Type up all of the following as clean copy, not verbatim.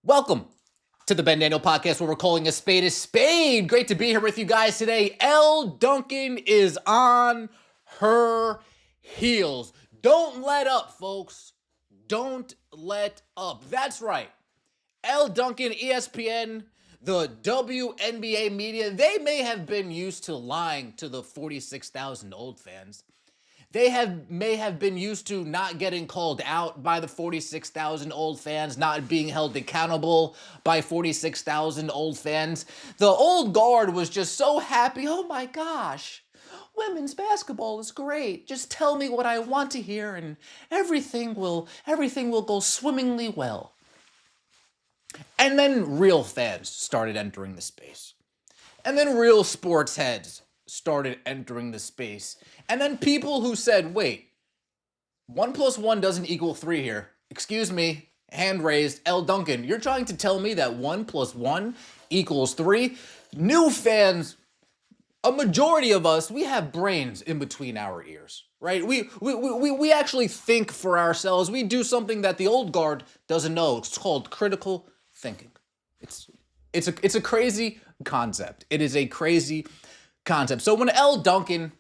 Welcome to the Ben Daniel Podcast, where we're calling a spade. Great to be here with you guys today. Elle Duncan is on her heels. Don't let up, folks. Don't let up. That's right. Elle Duncan, ESPN, the WNBA media, they may have been used to lying to the 46,000 old fans. They may have been used to not getting called out by the 46,000 old fans, not being held accountable by 46,000 old fans. The old guard was just so happy. Oh my gosh, women's basketball is great. Just tell me what I want to hear and everything will go swimmingly well. And then real fans started entering the space. And then real sports heads started entering the space. And then people who said, wait, 1 + 1 doesn't equal 3 here. Excuse me, hand raised, Elle Duncan, you're trying to tell me that 1 + 1 = 3? New fans, a majority of us, we have brains in between our ears, right? We actually think for ourselves. We do something that the old guard doesn't know. It's called critical thinking. It's a crazy concept. It is a crazy concept. So when Elle Duncan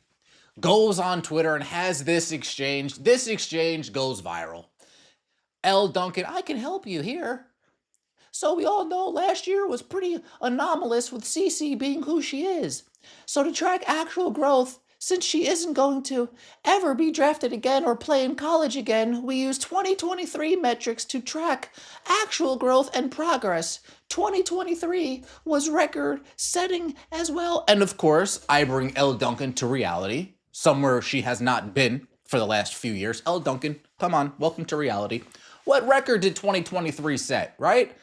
goes on Twitter and has this exchange goes viral. Elle Duncan, I can help you here. So we all know last year was pretty anomalous with Cece being who she is. So to track actual growth, since she isn't going to ever be drafted again or play in college again, we use 2023 metrics to track actual growth and progress. 2023 was record-setting as well. And of course, I bring Elle Duncan to reality, somewhere she has not been for the last few years. Elle Duncan, come on, welcome to reality. What record did 2023 set, right?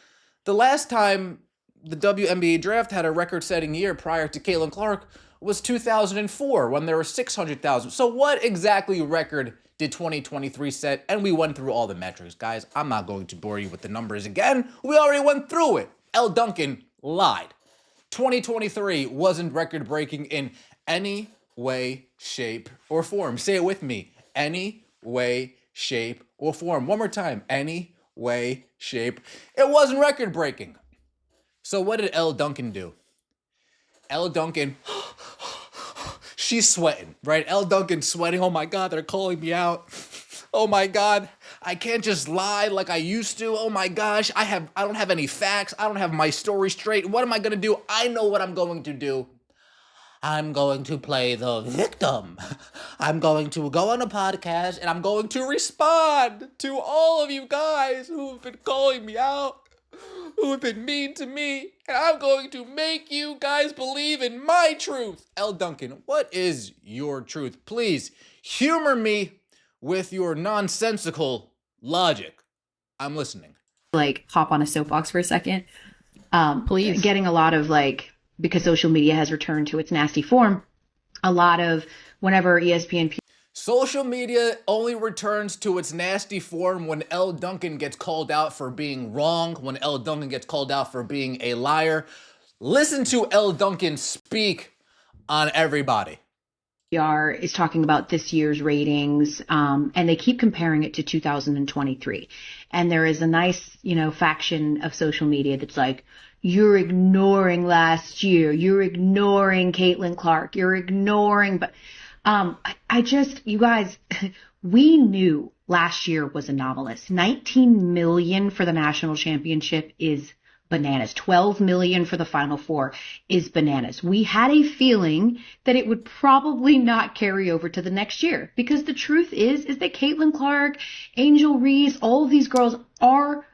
The last time the WNBA draft had a record-setting year prior to Caitlin Clark was 2004, when there were 600,000. So what exactly record did 2023 set? And we went through all the metrics. Guys, I'm not going to bore you with the numbers again. We already went through it. Elle Duncan lied. 2023 wasn't record-breaking in any way, shape, or form. Say it with me. Any way, shape, or form. One more time. Any way, shape. It wasn't record-breaking. So what did Elle Duncan do? Elle Duncan, she's sweating, right? Elle Duncan's sweating. Oh my God, they're calling me out. Oh my God, I can't just lie like I used to. Oh my gosh, I don't have any facts. I don't have my story straight. What am I gonna do? I know what I'm going to do. I'm going to play the victim. I'm going to go on a podcast and I'm going to respond to all of you guys who have been calling me out, who have been mean to me, and I'm going to make you guys believe in my truth. Elle Duncan, what is your truth? Please humor me with your nonsensical logic. I'm listening. Hop on a soapbox for a second. Please. Getting a lot of because social media has returned to its nasty form, a lot of whenever ESPN... Social media only returns to its nasty form when Elle Duncan gets called out for being wrong, when Elle Duncan gets called out for being a liar. Listen to Elle Duncan speak on everybody. PR is talking about this year's ratings, and they keep comparing it to 2023. And there is a nice, faction of social media that's like, you're ignoring last year, you're ignoring Caitlin Clark, you're ignoring, but you guys, we knew last year was anomalous. 19 million for the national championship is bananas. 12 million for the Final Four is bananas. We had a feeling that it would probably not carry over to the next year, because the truth is that Caitlin Clark, Angel Reese, all of these girls are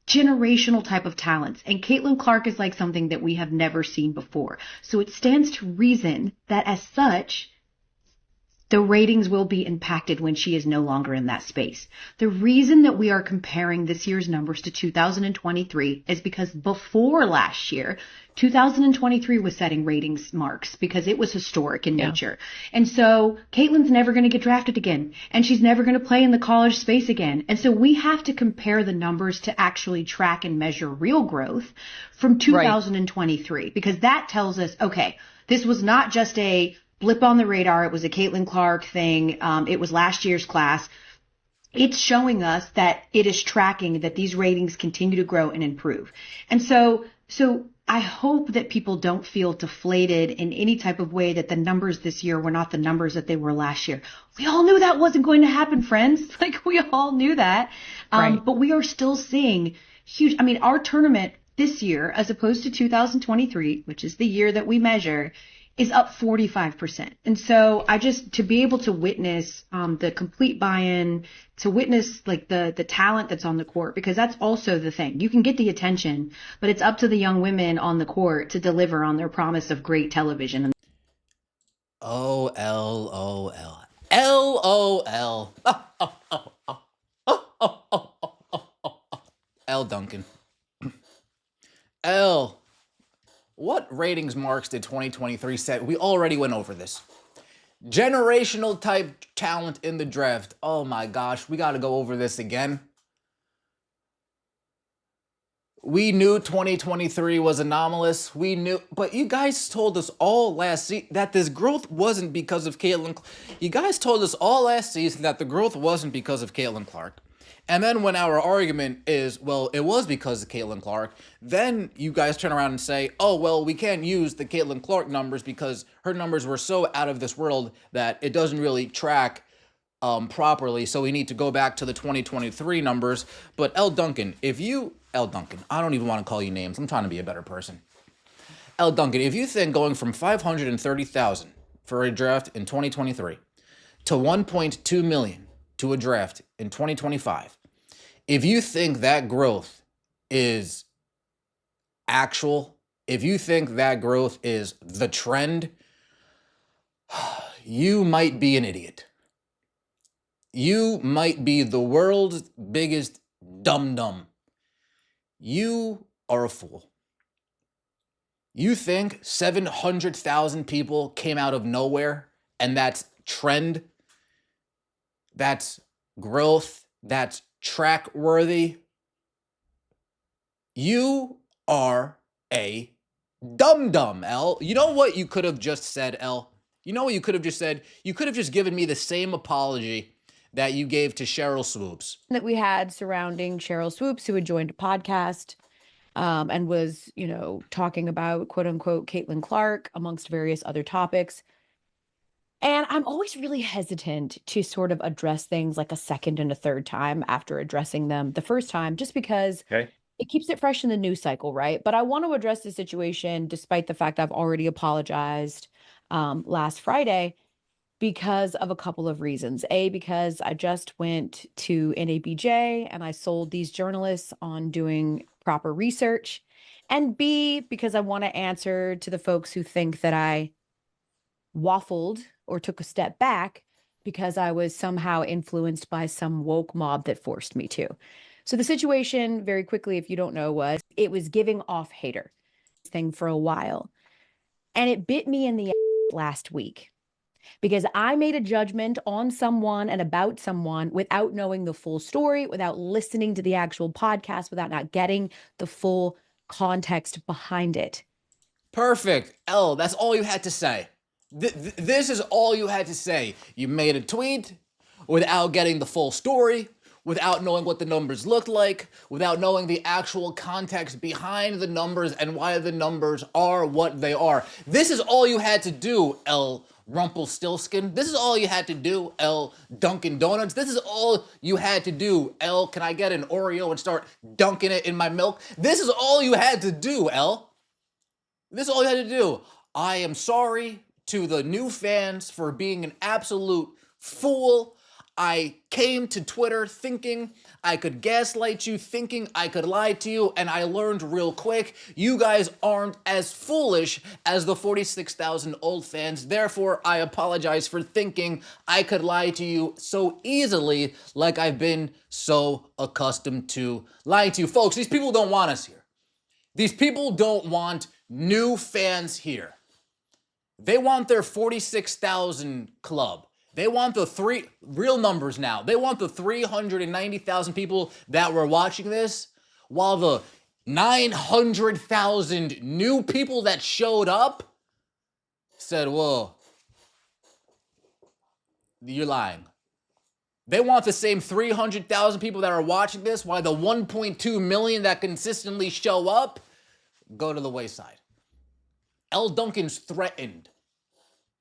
generational type of talents. And Caitlin Clark is like something that we have never seen before. So it stands to reason that as such, the ratings will be impacted when she is no longer in that space. The reason that we are comparing this year's numbers to 2023 is because before last year, 2023 was setting ratings marks because it was historic in nature. And so Caitlin's never going to get drafted again, and she's never going to play in the college space again. And so we have to compare the numbers to actually track and measure real growth from 2023, because that tells us, okay, this was not just a blip on the radar. It was a Caitlin Clark thing. It was last year's class. it's showing us that it is tracking, that these ratings continue to grow and improve. And so I hope that people don't feel deflated in any type of way that the numbers this year were not the numbers that they were last year. We all knew that wasn't going to happen, friends. Like, we all knew that. Right. But we are still seeing huge, I mean, our tournament this year, as opposed to 2023, which is the year that we measure, is up 45%. And so to be able to witness the complete buy-in, to witness like the talent that's on the court, because that's also the thing. You can get the attention, but it's up to the young women on the court to deliver on their promise of great television. O-L-O-L. L-O-L. Elle Duncan. Elle. What ratings marks did 2023 set? We already went over this. Generational type talent in the draft. Oh my gosh, we got to go over this again. We knew 2023 was anomalous. We knew, but you guys told us all last season that this growth wasn't because of Caitlin. You guys told us all last season that the growth wasn't because of Caitlin Clark. And then when our argument is, well, it was because of Caitlin Clark, then you guys turn around and say, oh, well, we can't use the Caitlin Clark numbers because her numbers were so out of this world that it doesn't really track properly. So we need to go back to the 2023 numbers. But Elle Duncan, Elle Duncan, I don't even want to call you names. I'm trying to be a better person. Elle Duncan, if you think going from 530,000 for a draft in 2023 to 1.2 million to a draft in 2025, if you think that growth is actual, if you think that growth is the trend, you might be an idiot. You might be the world's biggest dum-dum. You are a fool. You think 700,000 people came out of nowhere and that's trend, that's growth, that's track worthy? You are a dum-dum, Elle. You know what you could have just said, Elle? You know what you could have just said? You could have just given me the same apology that you gave to Cheryl Swoops. That we had surrounding Cheryl Swoops, who had joined a podcast and was, talking about quote unquote Caitlin Clark amongst various other topics. And I'm always really hesitant to sort of address things like a second and a third time after addressing them the first time, just because it keeps it fresh in the news cycle, right? But I want to address the situation despite the fact I've already apologized last Friday because of a couple of reasons. A, because I just went to NABJ and I sold these journalists on doing proper research. And B, because I want to answer to the folks who think that I waffled or took a step back because I was somehow influenced by some woke mob that forced me to. So the situation, very quickly, if you don't know, it was giving off hater thing for a while. And it bit me in the ass last week because I made a judgment on someone and about someone without knowing the full story, without listening to the actual podcast, without not getting the full context behind it. Perfect. Elle, that's all you had to say. This is all you had to say. You made a tweet without getting the full story, without knowing what the numbers looked like, without knowing the actual context behind the numbers and why the numbers are what they are. This is all you had to do, Elle Rumpelstiltskin. This is all you had to do, Elle Dunkin' Donuts. This is all you had to do, Elle. Can I get an Oreo and start dunking it in my milk? This is all you had to do, Elle. This is all you had to do. I am sorry to the new fans for being an absolute fool. I came to Twitter thinking I could gaslight you, thinking I could lie to you, and I learned real quick, you guys aren't as foolish as the 46,000 old fans. Therefore, I apologize for thinking I could lie to you so easily like I've been so accustomed to lying to you. Folks, these people don't want us here. These people don't want new fans here. They want their 46,000 club. They want the real numbers now. They want the 390,000 people that were watching this, while the 900,000 new people that showed up said, whoa, you're lying. They want the same 300,000 people that are watching this, while the 1.2 million that consistently show up go to the wayside. Elle Duncan's threatened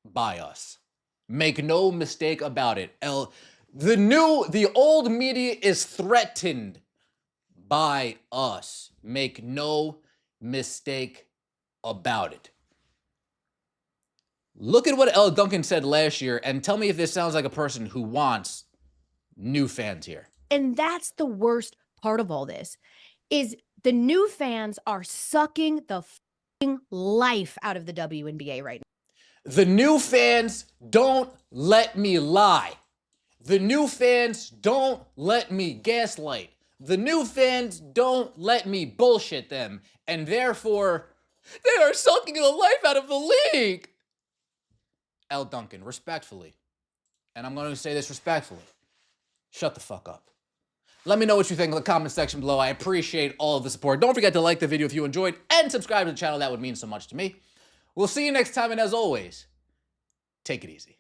by us. Make no mistake about it. The old media is threatened by us. Make no mistake about it. Look at what Elle Duncan said last year and tell me if this sounds like a person who wants new fans here. And that's the worst part of all this, is the new fans are sucking the fucking life out of the WNBA right now. The new fans don't let me lie. The new fans don't let me gaslight. The new fans don't let me bullshit them. And therefore, they are sucking the life out of the league. Elle Duncan, respectfully, and I'm going to say this respectfully, shut the fuck up. Let me know what you think in the comment section below. I appreciate all of the support. Don't forget to like the video if you enjoyed and subscribe to the channel. That would mean so much to me. We'll see you next time, and as always, take it easy.